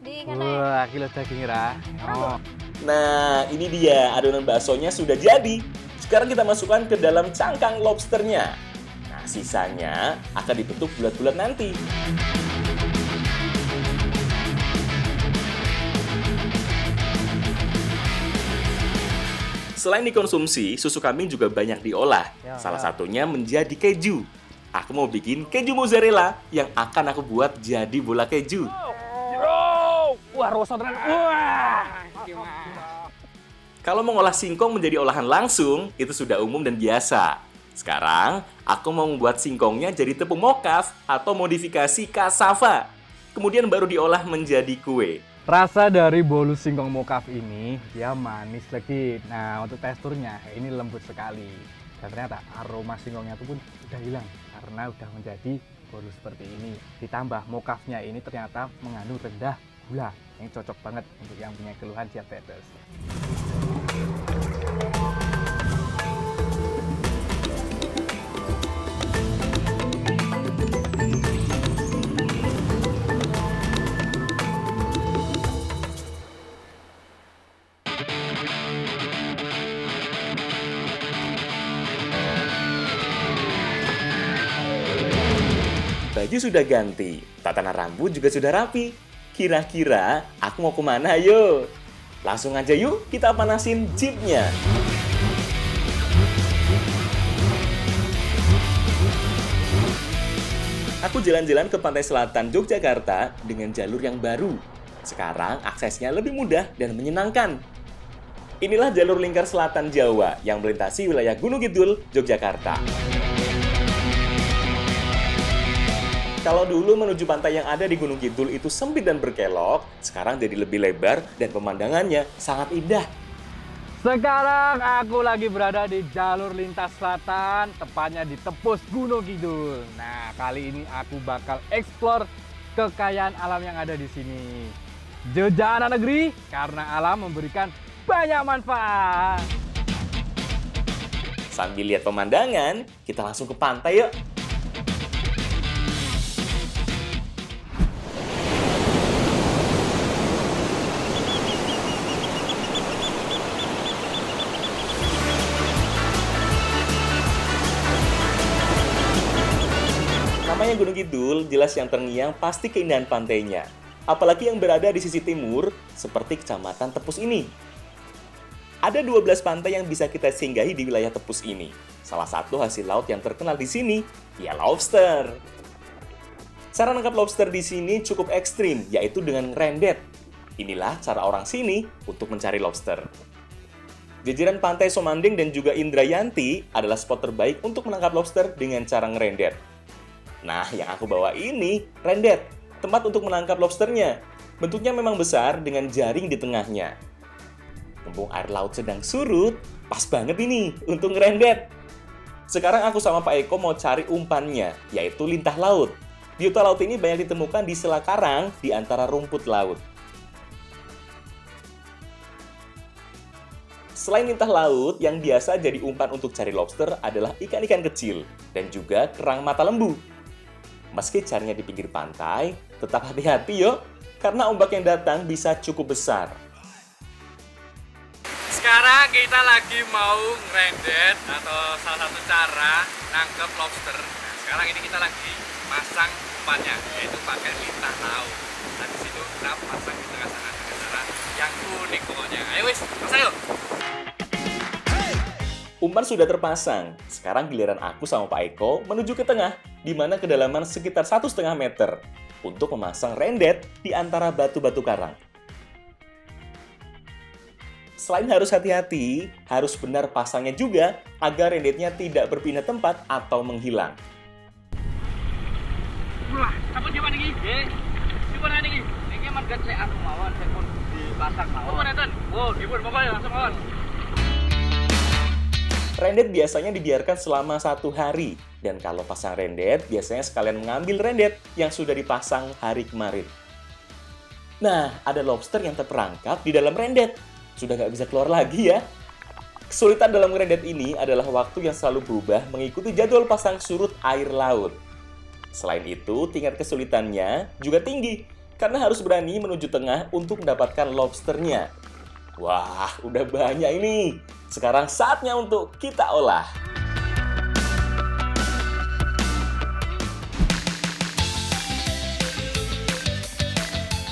Wah, kilo daging ra. Oh. Nah, ini dia adonan baksonya sudah jadi. Sekarang kita masukkan ke dalam cangkang lobsternya. Nah, sisanya akan dibentuk bulat-bulat nanti. Selain dikonsumsi, susu kambing juga banyak diolah. Salah satunya menjadi keju. Aku mau bikin keju mozzarella yang akan aku buat jadi bola keju. Wah, rasa tenan. Wah. Kalau mengolah singkong menjadi olahan langsung, itu sudah umum dan biasa. Sekarang, aku mau membuat singkongnya jadi tepung mokaf atau modifikasi cassava. Kemudian baru diolah menjadi kue. Rasa dari bolu singkong mokaf ini dia manis lagi. Nah, untuk teksturnya ini lembut sekali. Dan ternyata aroma singkongnya itu pun udah hilang karena udah menjadi bolu seperti ini. Ditambah mokafnya ini ternyata mengandung rendah gula yang cocok banget untuk yang punya keluhan diabetes. Baju sudah ganti, tatanan rambut juga sudah rapi. Kira-kira aku mau kemana ayo? Langsung aja yuk kita panasin jeepnya. Aku jalan-jalan ke pantai selatan Yogyakarta dengan jalur yang baru. Sekarang aksesnya lebih mudah dan menyenangkan. Inilah jalur lingkar selatan Jawa yang melintasi wilayah Gunung Kidul, Yogyakarta. Kalau dulu menuju pantai yang ada di Gunung Kidul itu sempit dan berkelok, sekarang jadi lebih lebar dan pemandangannya sangat indah. Sekarang aku lagi berada di jalur lintas selatan, tepatnya di Tepus Gunung Kidul. Nah, kali ini aku bakal eksplor kekayaan alam yang ada di sini. Jejak anak negeri, karena alam memberikan banyak manfaat. Sambil lihat pemandangan, kita langsung ke pantai yuk. Namanya Gunung Kidul, jelas yang terngiang pasti keindahan pantainya. Apalagi yang berada di sisi timur, seperti Kecamatan Tepus ini. Ada 12 pantai yang bisa kita singgahi di wilayah Tepus ini. Salah satu hasil laut yang terkenal di sini, ya lobster. Cara nangkap lobster di sini cukup ekstrim, yaitu dengan ngerendet. Inilah cara orang sini untuk mencari lobster. Jajaran pantai Somanding dan juga Indrayanti adalah spot terbaik untuk menangkap lobster dengan cara ngerendet. Nah, yang aku bawa ini rendet, tempat untuk menangkap lobsternya. Bentuknya memang besar dengan jaring di tengahnya. Mumpung air laut sedang surut, pas banget ini untuk ngerendet. Sekarang aku sama Pak Eko mau cari umpannya, yaitu lintah laut. Biota laut ini banyak ditemukan di sela karang di antara rumput laut. Selain lintah laut, yang biasa jadi umpan untuk cari lobster adalah ikan-ikan kecil dan juga kerang mata lembu. Meski carinya di pinggir pantai, tetap hati-hati yuk, karena ombak yang datang bisa cukup besar. Sekarang kita lagi mau ngerendet atau salah satu cara nangkep lobster. Nah, sekarang ini kita lagi masang umpannya, yaitu pakai lintah laut. Nah, di situ kita pasang di tengah sana dengan cara yang unik pokoknya. Ayo wis, pasang yuk! Umpan sudah terpasang, sekarang giliran aku sama Pak Eko menuju ke tengah, di mana kedalaman sekitar 1,5 meter, untuk memasang rendet di antara batu-batu karang. Selain harus hati-hati, harus benar pasangnya juga agar rendetnya tidak berpindah tempat atau menghilang. Wah, kamu gimana nih? Gimana nih? Ini marga saya anu mawon, saya pun dipasang mawon. Gimana Ton? Oh, gimana pokoknya langsung mawon. Rendet biasanya dibiarkan selama 1 hari, dan kalau pasang rendet, biasanya sekalian mengambil rendet yang sudah dipasang hari kemarin. Nah, ada lobster yang terperangkap di dalam rendet. Sudah nggak bisa keluar lagi ya. Kesulitan dalam rendet ini adalah waktu yang selalu berubah mengikuti jadwal pasang surut air laut. Selain itu, tingkat kesulitannya juga tinggi, karena harus berani menuju tengah untuk mendapatkan lobsternya. Wah, udah banyak ini. Sekarang saatnya untuk kita olah.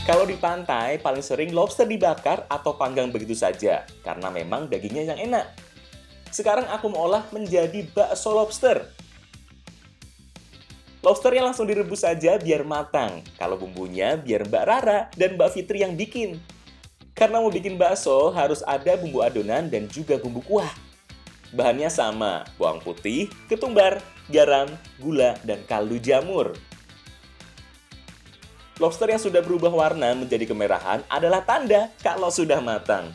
Kalau di pantai, paling sering lobster dibakar atau panggang begitu saja, karena memang dagingnya yang enak. Sekarang aku mau olah menjadi bakso lobster. Lobsternya langsung direbus saja biar matang. Kalau bumbunya biar Mbak Rara dan Mbak Fitri yang bikin. Karena mau bikin bakso, harus ada bumbu adonan dan juga bumbu kuah. Bahannya sama, bawang putih, ketumbar, garam, gula, dan kaldu jamur. Lobster yang sudah berubah warna menjadi kemerahan adalah tanda kalau sudah matang.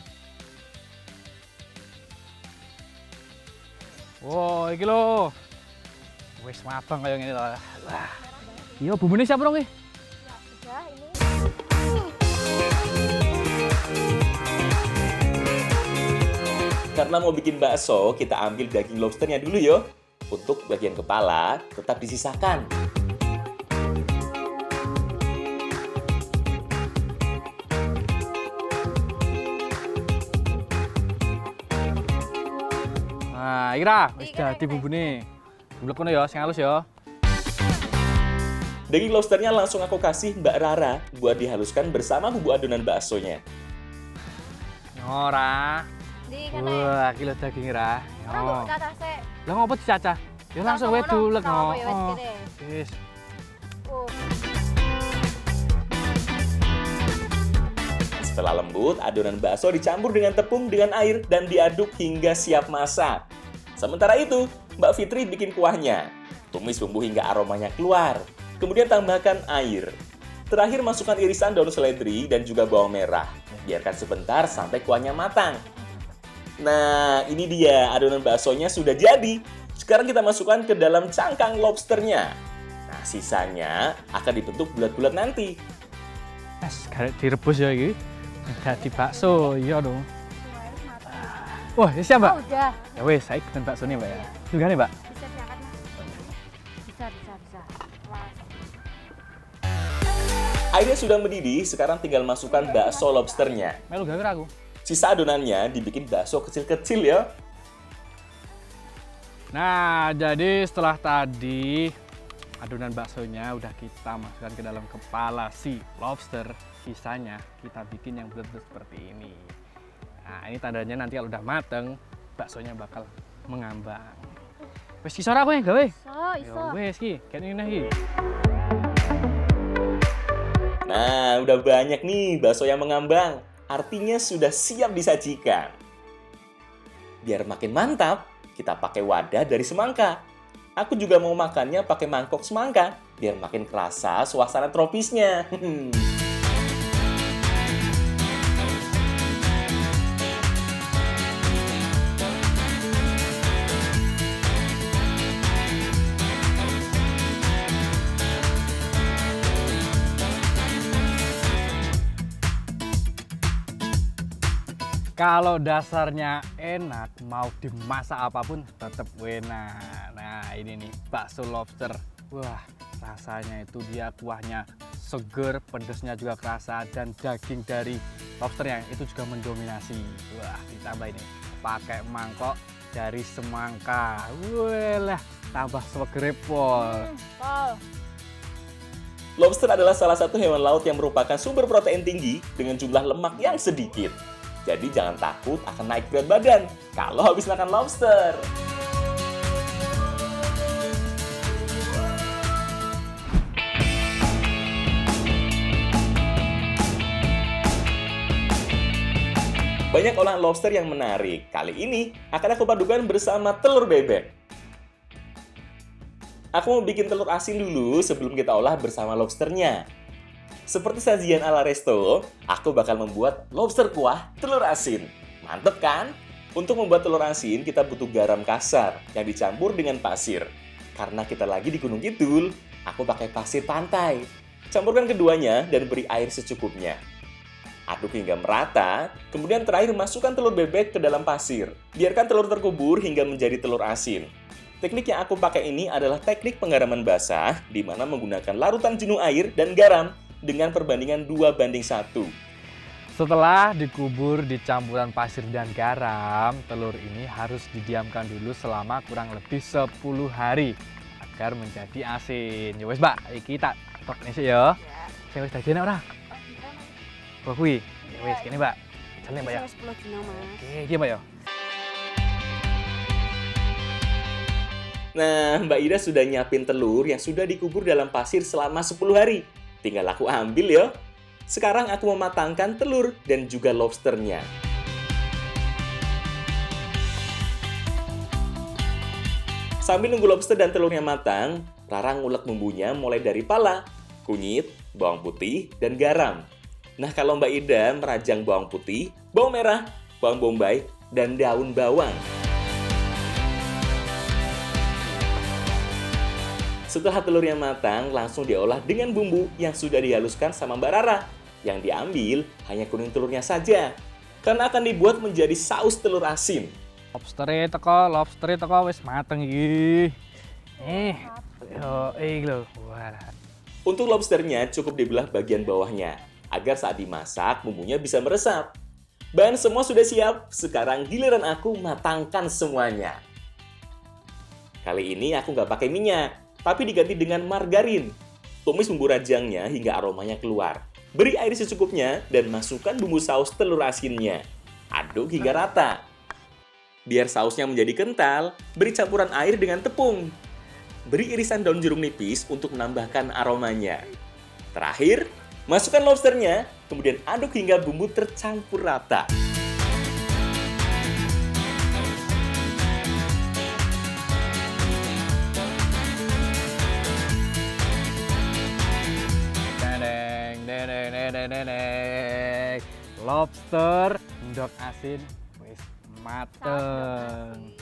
Wow, iki lho. Wis matang kayak gini lah. Wah. Iya, bumbunya siapa dong, Ya, udah ini. Karena mau bikin bakso, kita ambil daging lobsternya dulu yo. Untuk bagian kepala, tetap disisakan. Nah, Ira, wis dadi bumbune. Blek kono ya, sing halus ya. Daging lobsternya langsung aku kasih Mbak Rara buat dihaluskan bersama bumbu adonan baksonya. Ora. Di kana. Wah, kilo daging Ira. Ora kok cacah sik. Lah ngopo dicacah? Ya langsung wae dulek Oh, ya wis no. kene. Wis. Setelah lembut, adonan bakso dicampur dengan tepung dengan air dan diaduk hingga siap masak. Sementara itu, Mbak Fitri bikin kuahnya. Tumis bumbu hingga aromanya keluar. Kemudian tambahkan air. Terakhir masukkan irisan daun seledri dan juga bawang merah. Biarkan sebentar sampai kuahnya matang. Nah, ini dia adonan baksonya sudah jadi. Sekarang kita masukkan ke dalam cangkang lobsternya. Nah, sisanya akan dibentuk bulat-bulat nanti. Mas, garek direbus ya iki. Dadi bakso, iya dong. Wah, ini siap, Mbak? Oh, udah. Ya wes, saya bikin bakso nih, Mbak ya. Juga nih, Mbak. Bisa diangkat, Mas. Bisa. Wah. Airnya sudah mendidih, sekarang tinggal masukkan bakso lobsternya. Melu gawe aku. Sisa adonannya dibikin bakso kecil-kecil ya. Nah, jadi setelah tadi adonan baksonya udah kita masukkan ke dalam kepala si lobster, sisanya kita bikin yang bulat-bulat seperti ini. Nah, ini tandanya nanti kalau udah mateng, baksonya bakal mengambang. Wes ki sora aku yang gawe. Iso. Ya wes ki, kene ngene iki. Nah, udah banyak nih bakso yang mengambang. Artinya sudah siap disajikan. Biar makin mantap, kita pakai wadah dari semangka. Aku juga mau makannya pakai mangkok semangka, biar makin kerasa suasana tropisnya. Kalau dasarnya enak, mau dimasak apapun tetap enak. Nah, ini nih bakso lobster. Wah, rasanya itu dia kuahnya seger, pedasnya juga kerasa, dan daging dari lobsternya itu juga mendominasi. Wah, ditambah ini pakai mangkok dari semangka. Wah, tambah seger pol. Pol. Lobster adalah salah satu hewan laut yang merupakan sumber protein tinggi dengan jumlah lemak yang sedikit. Jadi jangan takut akan naik berat badan kalau habis makan lobster. Banyak olahan lobster yang menarik. Kali ini akan aku padukan bersama telur bebek. Aku mau bikin telur asin dulu sebelum kita olah bersama lobsternya. Seperti sajian ala resto, aku bakal membuat lobster kuah telur asin. Mantep kan? Untuk membuat telur asin, kita butuh garam kasar yang dicampur dengan pasir. Karena kita lagi di Gunung Kidul, aku pakai pasir pantai. Campurkan keduanya dan beri air secukupnya. Aduk hingga merata, kemudian terakhir masukkan telur bebek ke dalam pasir. Biarkan telur terkubur hingga menjadi telur asin. Teknik yang aku pakai ini adalah teknik penggaraman basah, di mana menggunakan larutan jenuh air dan garam dengan perbandingan 2:1. Setelah dikubur di campuran pasir dan garam, telur ini harus didiamkan dulu selama kurang lebih 10 hari agar menjadi asin. Ya wes, Mbak, iki tak tok nisi ya. Saya wis dadi ora? Oh, kuwi. Ya wis kene, Mbak. Jane, Mbak ya. 10 dino, Mas. Oke, iki, Mbak ya. Nah, Mbak Ida sudah nyiapin telur yang sudah dikubur dalam pasir selama 10 hari. Tinggal aku ambil ya. Sekarang aku mematangkan telur dan juga lobsternya. Sambil nunggu lobster dan telurnya matang, Rara ngulek bumbunya mulai dari pala, kunyit, bawang putih, dan garam. Nah, kalau Mbak Ida merajang bawang putih, bawang merah, bawang bombay, dan daun bawang. Setelah telurnya matang, langsung diolah dengan bumbu yang sudah dihaluskan sama Mbak Rara. Yang diambil hanya kuning telurnya saja, karena akan dibuat menjadi saus telur asin. Lobster teko wis mateng iki. Yo, lho. Wah. Untuk lobsternya cukup dibelah bagian bawahnya, agar saat dimasak bumbunya bisa meresap. Bahan semua sudah siap, sekarang giliran aku matangkan semuanya. Kali ini aku nggak pakai minyak, tapi diganti dengan margarin. Tumis bumbu rajangnya hingga aromanya keluar. Beri air secukupnya dan masukkan bumbu saus telur asinnya. Aduk hingga rata. Biar sausnya menjadi kental, beri campuran air dengan tepung. Beri irisan daun jeruk nipis untuk menambahkan aromanya. Terakhir, masukkan lobsternya, kemudian aduk hingga bumbu tercampur rata. Lobster endog asin wis mateng.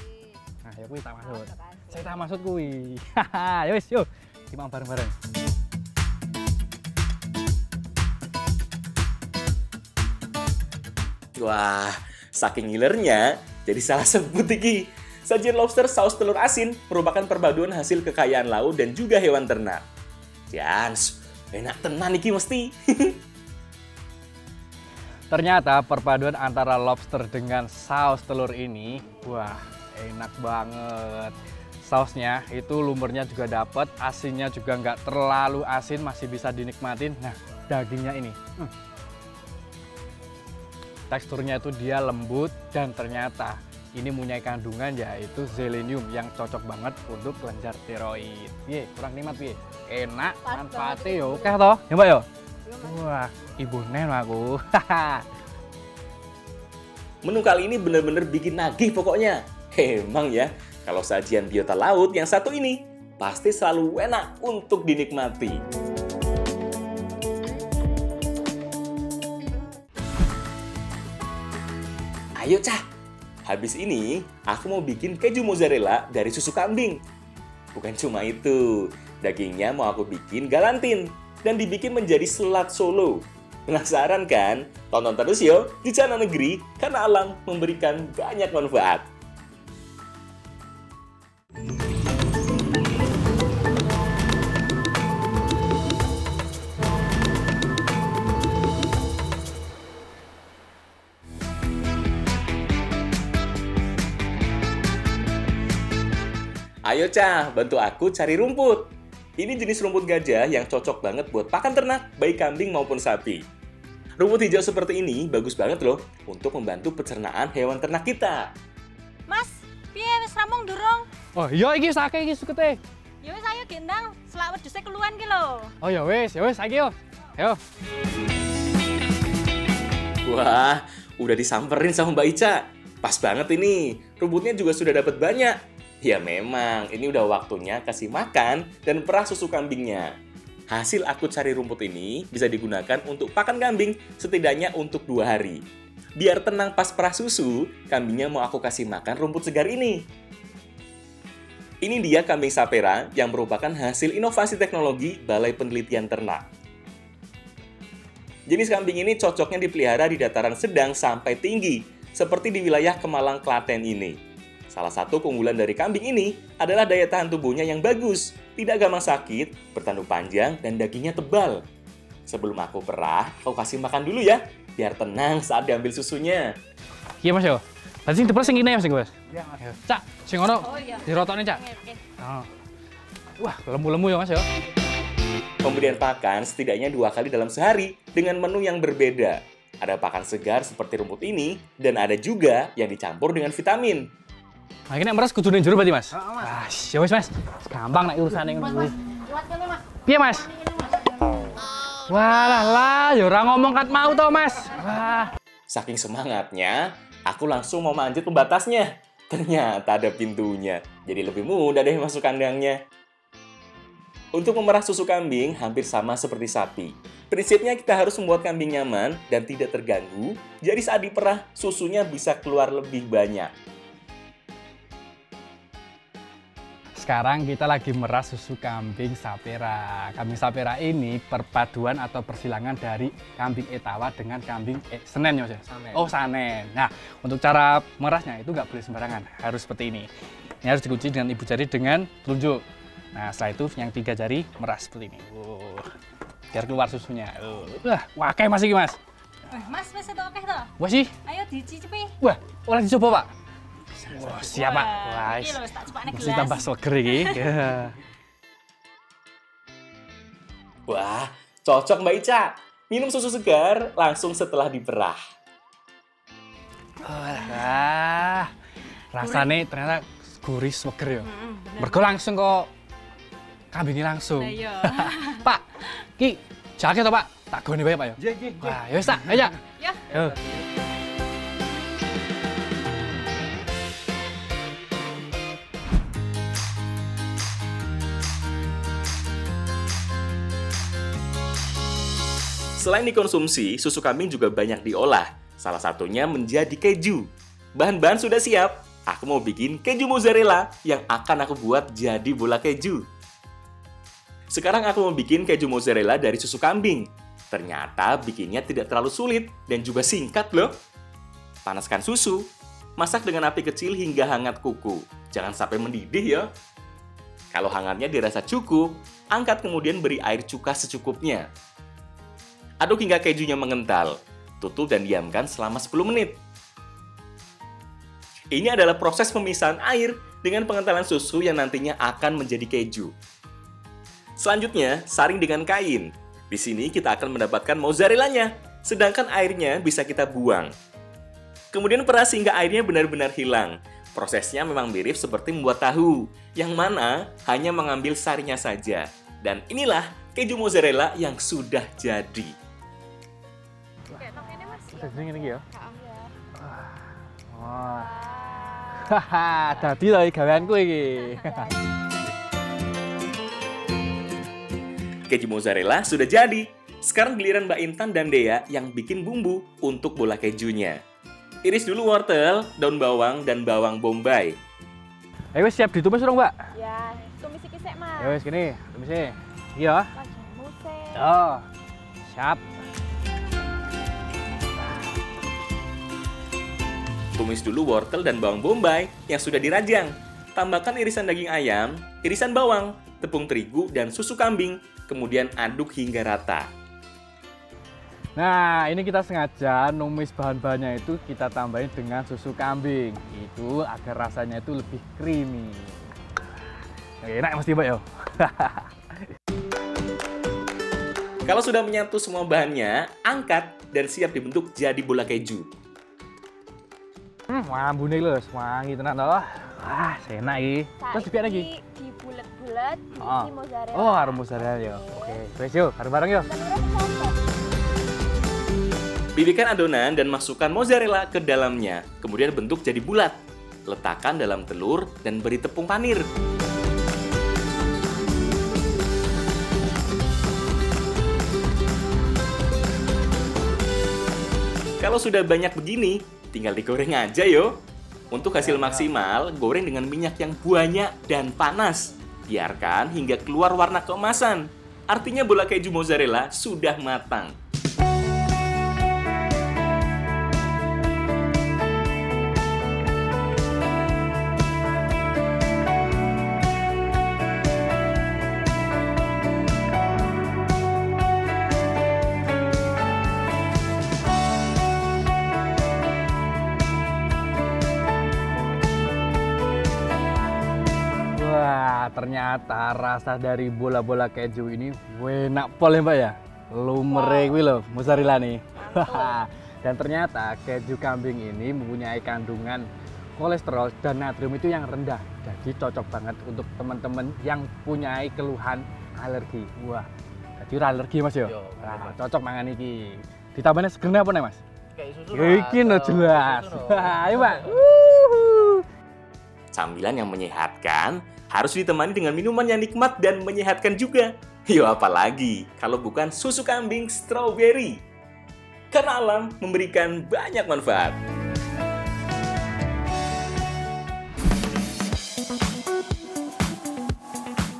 Nah, ya kuwi tak maksud. Saya tak maksud kuwi. Ya wis, yuk. Kita bareng-bareng. Wah, saking ngilernya, jadi salah sebut iki. Sajian lobster saus telur asin merupakan perpaduan hasil kekayaan laut dan juga hewan ternak. Jans, enak tenan iki mesti. Ternyata perpaduan antara lobster dengan saus telur ini, wah, enak banget. Sausnya itu lumurnya juga dapat, asinnya juga nggak terlalu asin, masih bisa dinikmatin. Nah, dagingnya ini, teksturnya itu dia lembut dan ternyata ini punya kandungan yaitu selenium yang cocok banget untuk kelenjar tiroid. Piye, kurang nikmat piye? Enak, manfaatnya yo, oke toh, ya Mbak yo. Wah, ibu nen aku. Menu kali ini bener-bener bikin nagih pokoknya. Emang ya, kalau sajian biota laut yang satu ini pasti selalu enak untuk dinikmati. Ayo Cah, habis ini aku mau bikin keju mozzarella dari susu kambing. Bukan cuma itu, dagingnya mau aku bikin galantin dan dibikin menjadi selat Solo. Penasaran kan? Tonton terus yo di Channel Negeri karena alam memberikan banyak manfaat. Ayo Cah, bantu aku cari rumput. Ini jenis rumput gajah yang cocok banget buat pakan ternak, baik kambing maupun sapi. Rumput hijau seperti ini bagus banget loh untuk membantu pencernaan hewan ternak kita. Mas, piye wis rampung durung? Oh iya, iki sake iki sukete. Ya wis ayo gendang, selak wedhuse keluwen ki lho. Oh ya wis, saiki yo. Ayo. Wah, udah disamperin sama Mbak Ica. Pas banget ini, rumputnya juga sudah dapat banyak. Ya memang, ini udah waktunya kasih makan dan perah susu kambingnya. Hasil aku cari rumput ini bisa digunakan untuk pakan kambing setidaknya untuk 2 hari. Biar tenang pas perah susu, kambingnya mau aku kasih makan rumput segar ini. Ini dia kambing sapera yang merupakan hasil inovasi teknologi Balai Penelitian Ternak. Jenis kambing ini cocoknya dipelihara di dataran sedang sampai tinggi, seperti di wilayah Kemalang, Klaten ini. Salah satu keunggulan dari kambing ini adalah daya tahan tubuhnya yang bagus, tidak gampang sakit, bertanduk panjang, dan dagingnya tebal. Sebelum aku perah, aku kasih makan dulu ya, biar tenang saat diambil susunya. Iya Mas yo. Tadi sing tebel sing ini ya Mas Mas. Iya, Mas. Cak, sing ono Oh iya. dirotokne Cak. Oke. Oh. Wah, lemu-lemu ya Mas yo. Pemberian pakan setidaknya 2 kali dalam sehari dengan menu yang berbeda. Ada pakan segar seperti rumput ini, dan ada juga yang dicampur dengan vitamin. Nah, ini meres kudu ning jero berarti Mas. Heeh, Mas. Wah, ya wis Mas. Gampang nek urusane ngono kuwi. Kuat kene, Mas. Piye Mas? Walah lah, ya ora ngomong kat mau to Mas. Wah. Saking semangatnya, aku langsung mau manjat pembatasnya. Ternyata ada pintunya, jadi lebih mudah deh masuk kandangnya. Untuk memerah susu kambing hampir sama seperti sapi. Prinsipnya kita harus membuat kambing nyaman dan tidak terganggu, jadi saat diperah susunya bisa keluar lebih banyak. Sekarang kita lagi meras susu kambing sapera. Kambing sapera ini perpaduan atau persilangan dari kambing etawa dengan kambing senen ya Mas ya? Sanen. Oh sanen. Nah untuk cara merasnya itu nggak boleh sembarangan, harus seperti ini. Ini harus dikunci dengan ibu jari dengan telunjuk. Nah setelah itu yang 3 jari meras seperti ini. Biar keluar susunya. Wah kayak masih Mas. Mas, wis itu oke to? Wah sih. Ayo dicicipi. Wah oleh dicoba Pak. Wah siap Pak. Wah. Iki lho wis tak cepakne Mesti gelas. tambah seger iki. Wah, cocok Mbak Ica. Minum susu segar langsung setelah diperah. Wah, rasanya ternyata gurih seger ya. Bener. Mergo langsung kok kambingnya langsung. Lah iya. Pak, ki jake to Pak? Tak gone bae Pak ya. Nggih, nggih, nggih. Wah, ya wis tak, ayo. Cak. Ya. Yo. Selain dikonsumsi, susu kambing juga banyak diolah. Salah satunya menjadi keju. Bahan-bahan sudah siap. Aku mau bikin keju mozzarella yang akan aku buat jadi bola keju. Sekarang aku mau bikin keju mozzarella dari susu kambing. Ternyata bikinnya tidak terlalu sulit dan juga singkat loh. Panaskan susu. Masak dengan api kecil hingga hangat kuku. Jangan sampai mendidih ya. Kalau hangatnya dirasa cukup, angkat kemudian beri air cuka secukupnya. Aduk hingga kejunya mengental. Tutup dan diamkan selama 10 menit. Ini adalah proses pemisahan air dengan pengentalan susu yang nantinya akan menjadi keju. Selanjutnya, saring dengan kain. Di sini kita akan mendapatkan mozzarellanya, sedangkan airnya bisa kita buang. Kemudian peras hingga airnya benar-benar hilang. Prosesnya memang mirip seperti membuat tahu, yang mana hanya mengambil sarinya saja. Dan inilah keju mozzarella yang sudah jadi. Kayak tok kene, Mas. Jadi ngene iki ya. Heeh. Wah. Haha, dadi lho gaweanku iki. Keju mozzarella sudah jadi. Sekarang giliran Mbak Intan dan Dea yang bikin bumbu untuk bola kejunya. Iris dulu wortel, daun bawang, dan bawang bombay. Ayo wis siap ditumis dong, Mbak. Ya, tumis iki sik, Mas. Ya wis gini, tumisnya. Iya. Wajahmu sik. Oh. Siap. Tumis dulu wortel dan bawang bombay yang sudah dirajang. Tambahkan irisan daging ayam, irisan bawang, tepung terigu, dan susu kambing. Kemudian aduk hingga rata. Nah, ini kita sengaja numis bahan-bahannya itu kita tambahin dengan susu kambing. Itu agar rasanya itu lebih creamy. Enak mesti, Mbak ya. Kalau sudah menyatu semua bahannya, angkat dan siap dibentuk jadi bola keju. Ambune lho, wangi tenan toh. Wah, enak iki. Terus dipiye lagi? Dibulet-bulet, Oh. diisi mozzarella. Oh, arep mozzarella ya. Oke, wis yuk, bareng-bareng yuk. Pipihkan adonan dan masukkan mozzarella ke dalamnya. Kemudian bentuk jadi bulat. Letakkan dalam telur dan beri tepung panir. Kalau sudah banyak begini, tinggal digoreng aja yo. Untuk hasil maksimal, goreng dengan minyak yang banyak dan panas. Biarkan hingga keluar warna keemasan. Artinya bola keju mozzarella sudah matang. Wah, ternyata rasa dari bola-bola keju ini enak pol ya Mbak ya. Lumere kuwi lho, mozzarella nih. Dan ternyata keju kambing ini mempunyai kandungan kolesterol dan natrium itu yang rendah. Jadi cocok banget untuk teman-teman yang punya keluhan alergi. Wah, jadi alergi Mas yo. Nah, cocok mangan iki. Ditambahnya segernya apa nih Mas? Kayak susu. Iki no jelas. Ayo Mbak. Camilan yang menyehatkan harus ditemani dengan minuman yang nikmat dan menyehatkan juga. Yo apalagi kalau bukan susu kambing strawberry. Karena alam memberikan banyak manfaat.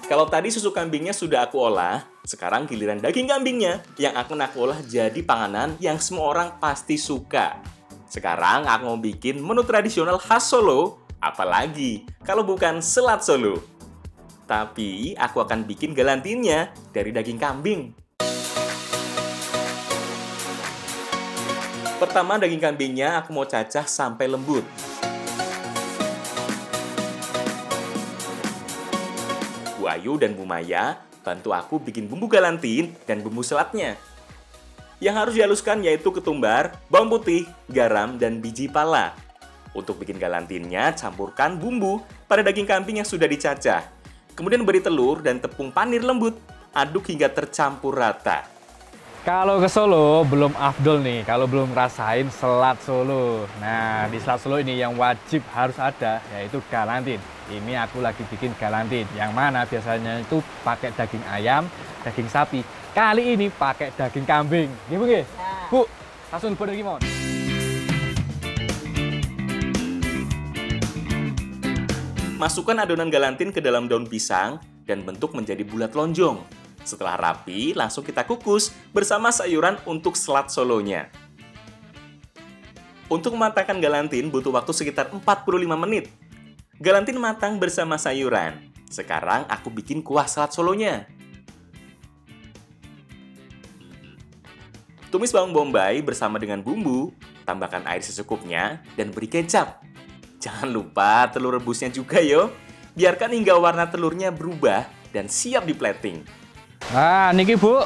Kalau tadi susu kambingnya sudah aku olah, sekarang giliran daging kambingnya yang akan aku olah jadi panganan yang semua orang pasti suka. Sekarang aku mau bikin menu tradisional khas Solo, apalagi kalau bukan selat Solo. Tapi aku akan bikin galantinnya dari daging kambing. Pertama daging kambingnya aku mau cacah sampai lembut. Bu Ayu dan Bu Maya bantu aku bikin bumbu galantin dan bumbu selatnya. Yang harus dihaluskan yaitu ketumbar, bawang putih, garam, dan biji pala. Untuk bikin galantinnya, campurkan bumbu pada daging kambing yang sudah dicacah. Kemudian beri telur dan tepung panir lembut. Aduk hingga tercampur rata. Kalau ke Solo belum afdol nih, kalau belum ngerasain selat Solo. Nah, di selat Solo ini yang wajib harus ada yaitu galantin. Ini aku lagi bikin galantin, yang mana biasanya itu pakai daging ayam, daging sapi. Kali ini pakai daging kambing. Gimana Bu? Bu, langsung buat lagi mon. Masukkan adonan galantin ke dalam daun pisang dan bentuk menjadi bulat lonjong. Setelah rapi, langsung kita kukus bersama sayuran untuk selat Solonya. Untuk mematangkan galantin butuh waktu sekitar 45 menit. Galantin matang bersama sayuran. Sekarang aku bikin kuah selat Solonya. Tumis bawang bombay bersama dengan bumbu, tambahkan air secukupnya, dan beri kecap. Jangan lupa telur rebusnya juga yo. Biarkan hingga warna telurnya berubah dan siap di plating. Nah, niki Bu.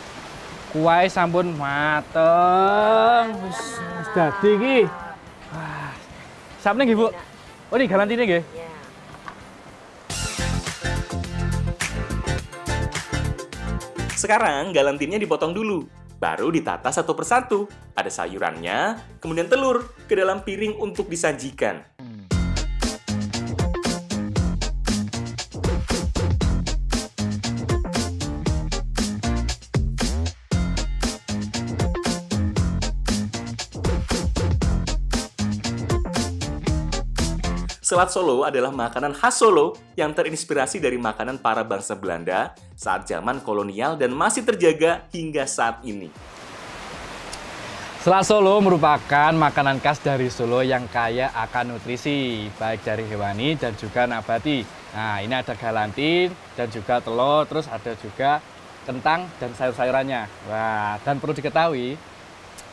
Kuahnya sampun mateng. Wis dadi iki. Wah. Sapne nggih Bu. Oh, ini galantine nggih. Ya. Sekarang galantinnya dipotong dulu. Baru ditata satu persatu. Ada sayurannya, kemudian telur ke dalam piring untuk disajikan. Selat Solo adalah makanan khas Solo yang terinspirasi dari makanan para bangsa Belanda saat zaman kolonial dan masih terjaga hingga saat ini. Selat Solo merupakan makanan khas dari Solo yang kaya akan nutrisi, baik dari hewani dan juga nabati. Nah, ini ada galantin dan juga telur, terus ada juga kentang dan sayur-sayurannya. Wah, dan perlu diketahui,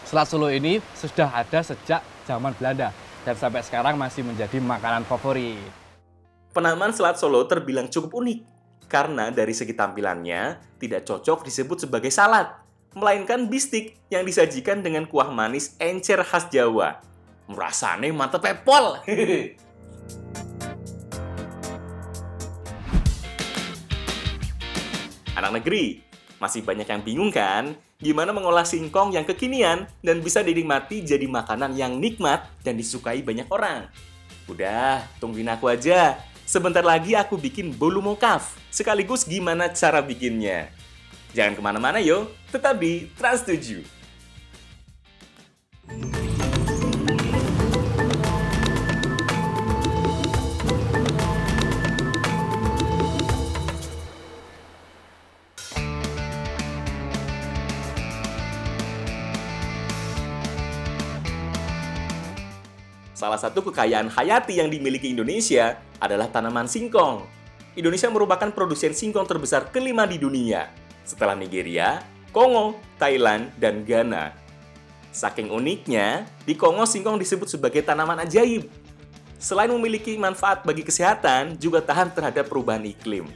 selat Solo ini sudah ada sejak zaman Belanda dan sampai sekarang masih menjadi makanan favorit. Penamaan selat Solo terbilang cukup unik karena dari segi tampilannya tidak cocok disebut sebagai salad, melainkan bistik yang disajikan dengan kuah manis encer khas Jawa. Rasane mantep pol. Anak negeri, masih banyak yang bingung kan? Gimana mengolah singkong yang kekinian dan bisa dinikmati jadi makanan yang nikmat dan disukai banyak orang? Udah, tungguin aku aja. Sebentar lagi aku bikin bolu mokaf. Sekaligus gimana cara bikinnya. Jangan kemana-mana yo, tetap di Trans 7. Salah satu kekayaan hayati yang dimiliki Indonesia adalah tanaman singkong. Indonesia merupakan produsen singkong terbesar kelima di dunia, setelah Nigeria, Kongo, Thailand, dan Ghana. Saking uniknya, di Kongo singkong disebut sebagai tanaman ajaib. Selain memiliki manfaat bagi kesehatan, juga tahan terhadap perubahan iklim.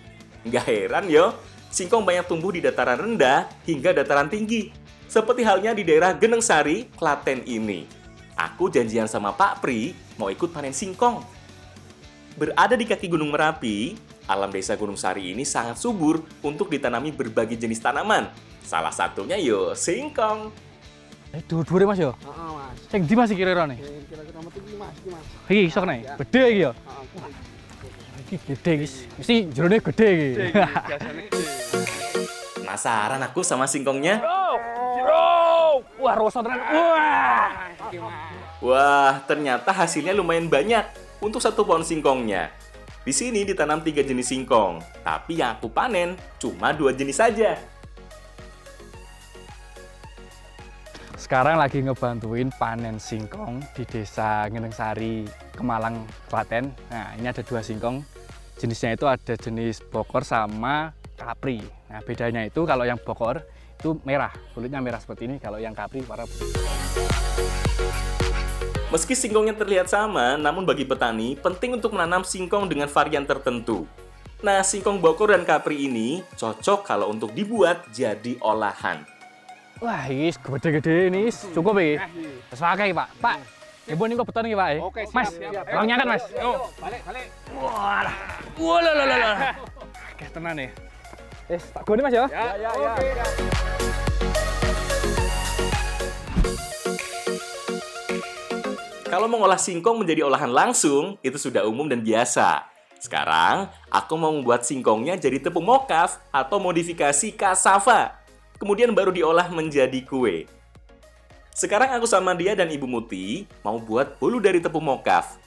Nggak heran yo, singkong banyak tumbuh di dataran rendah hingga dataran tinggi. Seperti halnya di daerah Geneng Sari, Klaten ini. Aku janjian sama Pak Pri mau ikut panen singkong. Berada di kaki Gunung Merapi, alam desa Gunung Sari ini sangat subur untuk ditanami berbagai jenis tanaman. Salah satunya yo singkong. Dua-dua Mas yo. Heeh, Mas. Sing ndi Mas kira-kira nih? Kira-kira metu iki, Mas, iki, Mas. Iki sok nih. Gede iki yo. Iki gede guys. Mesti jerone gede iki. Penasaran aku sama singkongnya? Wah, rasa tenan. Wah. Wah, ternyata hasilnya lumayan banyak untuk 1 pohon singkongnya. Di sini ditanam 3 jenis singkong, tapi yang aku panen cuma 2 jenis saja. Sekarang lagi ngebantuin panen singkong di desa Geneng Sari, Kemalang, Klaten. Nah, ini ada 2 singkong. Jenisnya itu ada jenis bokor sama kapri. Nah, bedanya itu kalau yang bokor itu merah, kulitnya merah seperti ini. Kalau yang kapri warna putih. Meski singkongnya terlihat sama, namun bagi petani penting untuk menanam singkong dengan varian tertentu. Nah, singkong bokor dan kapri ini cocok kalau untuk dibuat jadi olahan. Wah, ini gede-gede ini cukup ini. Terus pakai Pak. Pak, ibu ini kok beton ini Pak. Oke, siap, Mas, siap. tolong nyangkat Mas. Balik. Wah, oke, tenang nih. Tak goni Mas ya. Ya. Kalau mengolah singkong menjadi olahan langsung, itu sudah umum dan biasa. Sekarang, aku mau membuat singkongnya jadi tepung mokaf atau modifikasi cassava. Kemudian baru diolah menjadi kue. Sekarang aku sama dia dan Ibu Muti mau buat bolu dari tepung mokaf.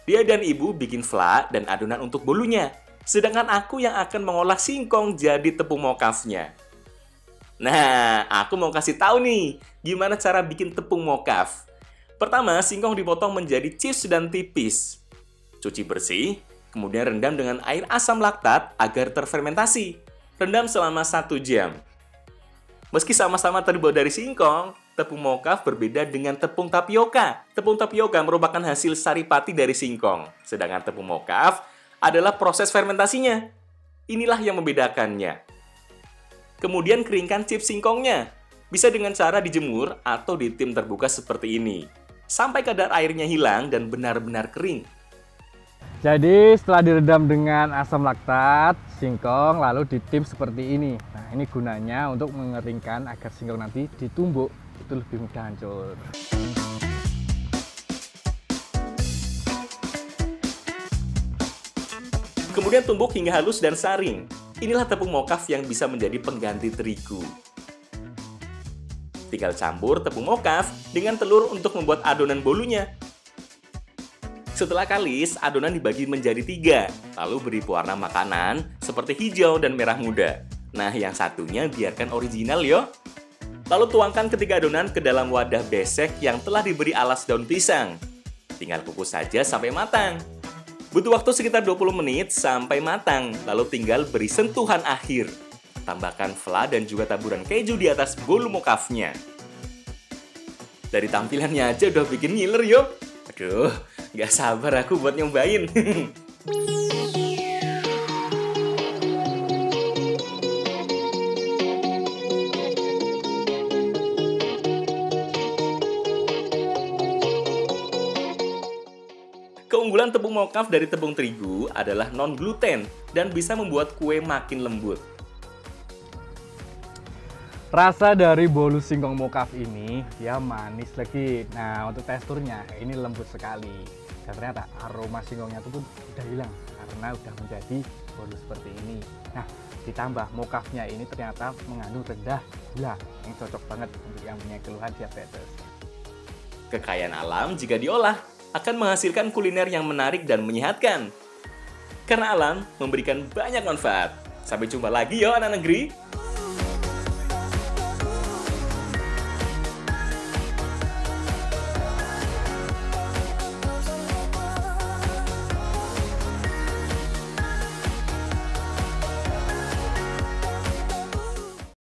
Dia dan Ibu bikin fla dan adonan untuk bolunya. Sedangkan aku yang akan mengolah singkong jadi tepung mokafnya. Nah, aku mau kasih tahu nih, gimana cara bikin tepung mokaf. Pertama, singkong dipotong menjadi chips dan tipis. Cuci bersih, kemudian rendam dengan air asam laktat agar terfermentasi. Rendam selama 1 jam. Meski sama-sama terbuat dari singkong, tepung mokaf berbeda dengan tepung tapioka. Tepung tapioka merupakan hasil saripati dari singkong, sedangkan tepung mokaf adalah proses fermentasinya. Inilah yang membedakannya. Kemudian keringkan chips singkongnya. Bisa dengan cara dijemur atau di tim terbuka seperti ini. Sampai kadar airnya hilang dan benar-benar kering. Jadi setelah direndam dengan asam laktat, singkong lalu ditim seperti ini. Nah, ini gunanya untuk mengeringkan agar singkong nanti ditumbuk itu lebih mudah hancur. Kemudian tumbuk hingga halus dan saring. Inilah tepung mokaf yang bisa menjadi pengganti terigu. Tinggal campur tepung mokaf dengan telur untuk membuat adonan bolunya. Setelah kalis, adonan dibagi menjadi 3, lalu beri pewarna makanan seperti hijau dan merah muda. Nah, yang satunya biarkan original yo. Lalu tuangkan ketiga adonan ke dalam wadah besek yang telah diberi alas daun pisang. Tinggal kukus saja sampai matang. Butuh waktu sekitar 20 menit sampai matang, lalu tinggal beri sentuhan akhir. Tambahkan fla dan juga taburan keju di atas bolu mokafnya. Dari tampilannya aja udah bikin ngiler yo. Aduh, gak sabar aku buat nyobain. Keunggulan tepung mokaf dari tepung terigu adalah non-gluten dan bisa membuat kue makin lembut. Rasa dari bolu singkong mokaf ini dia manis lagi. Nah, untuk teksturnya ini lembut sekali. Dan ternyata aroma singkongnya itu pun udah hilang karena udah menjadi bolu seperti ini. Nah, ditambah mokafnya ini ternyata mengandung rendah gula yang cocok banget untuk yang punya keluhan diabetes. Kekayaan alam jika diolah akan menghasilkan kuliner yang menarik dan menyehatkan. Karena alam memberikan banyak manfaat. Sampai jumpa lagi yo anak negeri.